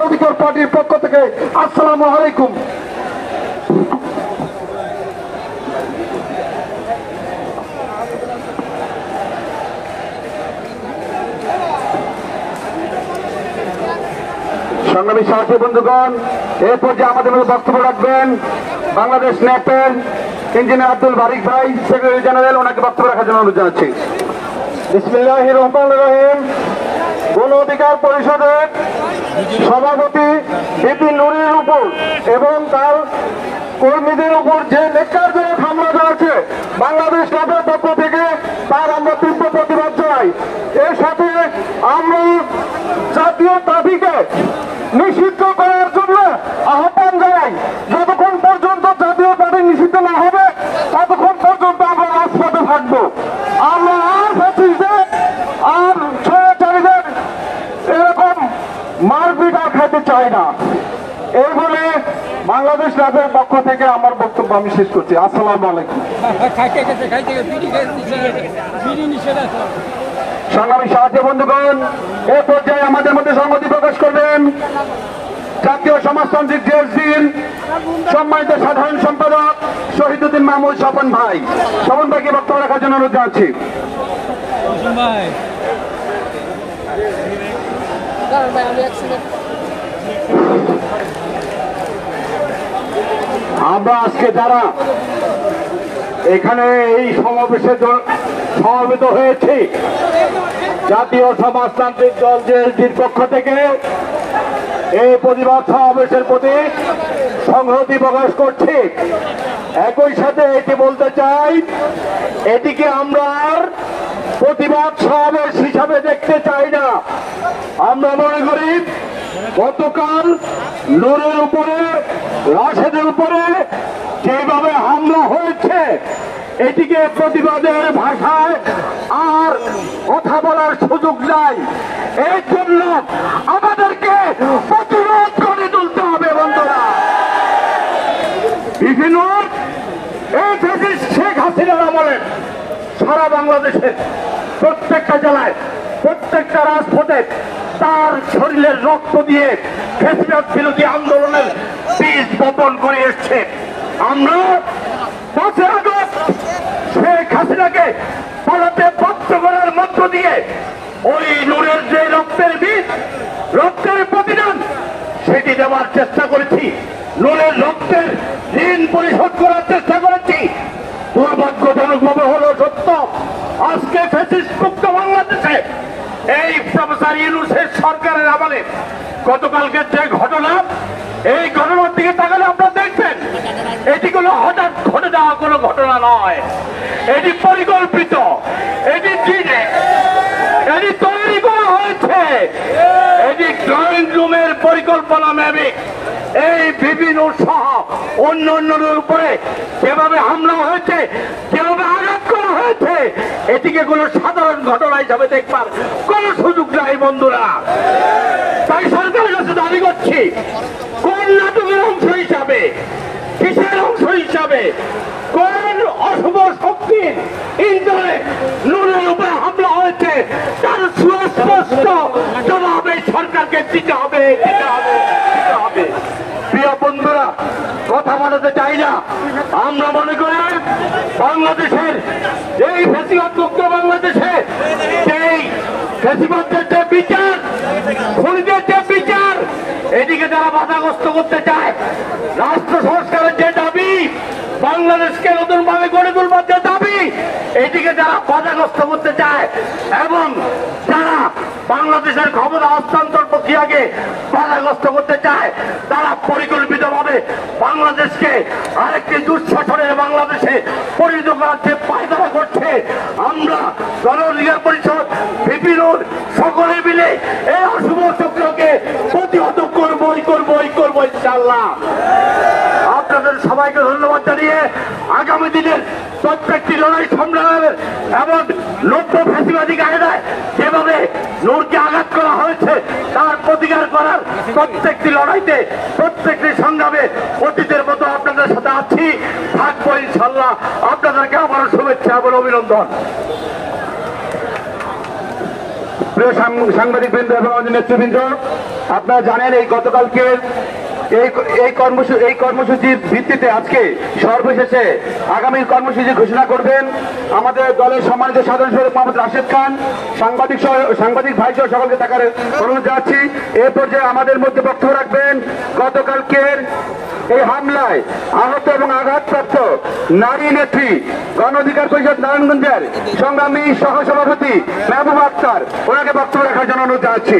অধিকার পার্টির পক্ষ থেকে আসসালামু আলাইকুম। সংগ্রামী সাথী বন্ধুগণ, এই পর্যায়ে আমাদের মধ্যে বক্তব্য রাখবেন বাংলাদেশ ন্যাপের ইঞ্জিনিয়ার আব্দুল বারিক ভাই, সেক্রেটারি জেনারেল। ওনাকে বক্তব্য রাখার জন্য অনুরোধ জানাচ্ছি। বিসমিল্লাহির রহমানির রহিম। গণ অধিকার পরিষদের সভাপতি বিপি নুরের উপর এবং তার কর্মীদের উপর যে নেককারজনক হামলা চালাচ্ছে বাংলাদেশ ন্যাপের পক্ষ থেকে তার আমরা তীব্র প্রতিবাদ জানাই। এর সাথে আমরা জাতীয় দাবিকে নিষিদ্ধ করার জন্য আহ্বান জানাই। যতক্ষণ পর্যন্ত জাতীয় দাবি নিষিদ্ধ না হবে ততক্ষণ পর্যন্ত আমরা রাজপথে থাকবো। আমরা আর ফ্যাসিস্টদের আর স্বৈরাচারীদের এরকম মারপিট আর খেতে চাই না। এই বলে বাংলাদেশ ন্যাপের পক্ষ থেকে আমার বক্তব্য আমি শেষ করছি। আসসালামু আলাইকুম। সংগ্রামী সাথী বন্ধুগণ, এ পর্যায়ে আমাদের মধ্যে সংহতি প্রকাশ করবেন জাতীয় সমাজতান্ত্রিক জেএসডির সম্মানিত সাধারণ সম্পাদক শহীদুদ্দিন মাহমুদ স্বপন ভাই। স্বপন ভাইকে বক্তব্য রাখার জন্য অনুরোধ জানাচ্ছি। আমরা আজকে যারা এখানে এই সমাবেশে সমবেত হয়েছি, জাতীয় সমাজতান্ত্রিক দল জেএসডির পক্ষ থেকে এই প্রতিবাদ সমাবেশের প্রতি সংহতি প্রকাশ করছি। একই সাথে এটি বলতে চাই, এটিকে আমরা আর প্রতিবাদ সমাবেশ হিসাবে দেখতে চাই না। আমরা মনে করি গতকাল নূরের উপরে, রাশেদের উপরে যেভাবে হামলা হয়েছে, এটিকে প্রতিবাদের ভাষায় আর কথা বলার সুযোগ নাই। এর জন্য আমাদেরকে প্রতিরোধ করে তুলতে হবে বন্ধুরা। বিভিন্ন এই শেখ হাসিনার আমলে সারা বাংলাদেশের প্রত্যেকটা জেলায়, প্রত্যেকটা রাজপথে তার শরীরের রক্ত দিয়ে ফ্যাসিবাদ বিরোধী আন্দোলনের বীজ বপন করে এসছে। আমরা 5 আগস্ট শেখ হাসিনাকে পালাতে বাধ্য করার মধ্য দিয়ে ওই নূরের যে রক্তের বীজ, রক্তের প্রতিদান সেটি দেওয়ার চেষ্টা করেছি। নূরের রক্তের ঋণ পরিশোধ করার চেষ্টা করেছি। দুর্ভাগ্যজনক ভাবে হলো সত্য, আজকে ফ্যাসিস্ট মুক্ত বাংলাদেশে এই প্রফেসর ইউনূসের সরকারের আমলে গতকালকের যে ঘটনা, এই ঘটনার দিকে তাকালে আপনারা দেখবেন এটি কোনো হঠাৎ ঘটে যাওয়া কোনো ঘটনা নয়। এটি পরিকল্পিত, এটি তৈরি করা হয়েছে। এটি ড্রয়িং রুমের পরিকল্পনা মেবিক এই বিভিন্ন সহ অন্য অন্যদের উপরে যেভাবে হামলা হয়েছে, যেভাবে আঘাত করা হয়েছে, এটিকে কোনো সাধারণ ঘটনা হিসাবে দেখবার কোন সুযোগ নাই বন্ধুরা। তাই সরকারের কাছে দাবি করছি, কোন নাটকের অংশ হিসাবে, কিসের অংশ হিসাবে, কোন অশুভ শক্তির ইন্ধনে নূরের উপরে হামলা হয়েছে, তার সুস্পষ্ট জবাব এই সরকারকে দিতে হবে। প্রিয় বন্ধুরা, কথা বলাতে চাই না। আমরা মনে করি বাংলাদেশের এই ফ্যাসিবাদ মুক্ত বাংলাদেশে এই ফ্যাসিবাদের যে বিচার, খুনিদের যে বিচার, এদিকে যারা বাধাগ্রস্ত করতে চায়, রাষ্ট্র সংস্কারের যে দাবি, বাংলাদেশকে নতুন ভাবে গড়ে তুলবার যে দাবি, এদিকে যারা বাধাগ্রস্ত করতে চায় এবং যারা বাংলাদেশের ক্ষমতা হস্তান্তর প্রক্রিয়াকে বাধাগ্রস্ত করতে চায়, তারা পরিকল্পিতভাবে বাংলাদেশকে আরেকটি দুঃশাসনের বাংলাদেশে পরিণত করার যে পায়তারা করছে। আমরা গণ অধিকার পরিষদ, বিপিন সকলে মিলে এই অশুভ চক্রকে প্রতিহত করবই ইনশাআল্লাহ। আপনাদের সবাইকে ধন্যবাদ জানিয়ে আগামী দিনের প্রত্যেকটি লড়াই সংগ্রামের এবং নব্য ফ্যাসিবাদী কায়দায় যেভাবে নূরকে আঘাত করা হয়েছে তার প্রতিকার করার প্রত্যেকটি লড়াইতে, প্রত্যেকটি সংগ্রামে অতীতের মতো আপনাদের সাথে আছি, থাকবো ইনশাআল্লাহ। আপনাদেরকে আবারও শুভেচ্ছা এবং অভিনন্দন। প্রিয় সাংবাদিকবৃন্দ এবং আমাদের নেতৃবৃন্দ, আপনারা জানেন এই গতকালকে এই কর্মসূচির ভিত্তিতে আজকে সর্বশেষে আগামী কর্মসূচি ঘোষণা করবেন আমাদের দলের সম্মানিত সাধারণ সম্পাদক মোহাম্মদ রাশেদ খান। সাংবাদিক ভাই সহ সকলকে থাকার অনুরোধ জানাচ্ছি। এ পর্যায়ে আমাদের মধ্যে বক্তব্য রাখবেন গতকালকের এই হামলায় আহত এবং আঘাতপ্রাপ্ত নারী নেত্রী গণ অধিকার পরিষদ নারায়ণগঞ্জের সংগ্রামী সহসভাপতি মেহবুবা আক্তার, ওনাকে বক্তব্য রাখার জন্য অনুরোধ জানাচ্ছি।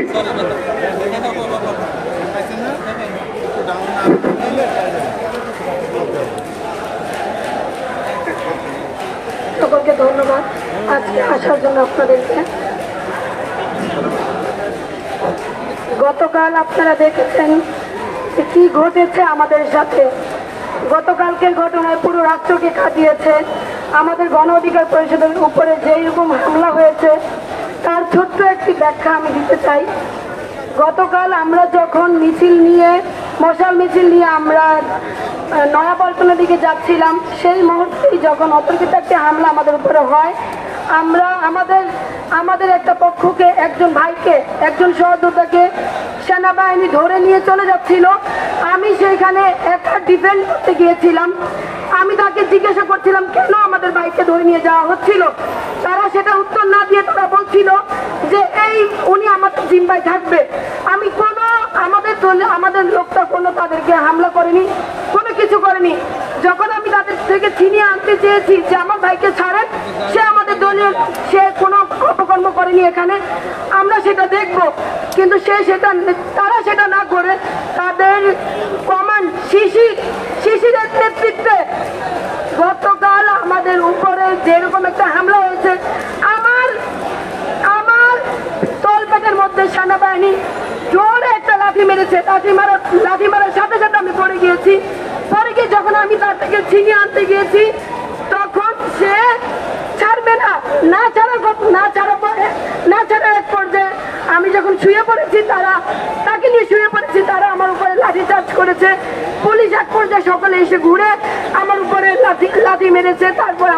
সকলকে ধন্যবাদ আজকে আসার জন্য আপনাদেরকে। গতকাল আপনারা দেখেছেন যে কি ঘটেছে আমাদের সাথে। গতকালকের ঘটনায় পুরো রাষ্ট্রকে কাটিয়েছে। আমাদের গণ অধিকার পরিষদের উপরে যেই রকম হামলা হয়েছে তার ছোট্ট একটি ব্যাখ্যা আমি দিতে চাই। গতকাল আমরা যখন মশাল মিছিল নিয়ে আমরা নয়াপল্টনের দিকে যাচ্ছিলাম, সেই মুহূর্তেই যখন অতর্কিত একটি হামলা আমাদের উপরে হয়, আমরা আমাদের একটা পক্ষকে, একজন ভাইকে, একজন সহযোদ্ধাকে সেনাবাহিনী ধরে নিয়ে চলে যাচ্ছিল। আমি সেইখানে একটা ডিফেন্ড করতে গিয়েছিলাম। আমি তাকে জিজ্ঞাসা করছিলাম কেন আমাদের ভাইকে ধরে নিয়ে যাওয়া হচ্ছিল। তারা সেটা উত্তর না দিয়ে তারা বলছিল যে উনি আমাদের জিম্মায় থাকবে। আমি আমাদের লোকটা তাদেরকে হামলা করেনি, কোনো কিছু করেনি। যখন আমি তাদের থেকে ছিনিয়ে আনতে চেয়েছি যে আমার ভাইকে ছাড়েন, সে আমাদের দলীয়, সে কোনো অপকর্ম করেনি, এখানে আমরা সেটা দেখব। কিন্তু তারা সেটা না করে তাদের কমান্ড শিশিরের নেতৃত্বে গতকাল আমাদের উপরে যেরকম একটা হামলা হয়েছে, আমার তলপেটের মধ্যে সেনাবাহিনী জোরে একটা লাঠি মেরেছে। লাঠি মারার সাথে সাথে আমি পড়ে গিয়েছি। পরে গিয়ে যখন আমি তার থেকে ছিনিয়ে আনতে গিয়েছি, তখন সে ছাড়বে না ছাড়ার এক পর্যায়ে আমি যখন শুয়ে পড়েছি, তাকে নিয়ে শুয়ে পড়েছি, তারা আমার উপরে লাঠি চার্জ করেছে। পুলিশ এক পর্যায়ে সকলে এসে ঘুরে আমার উপরে লাঠি মেরেছে। তারপর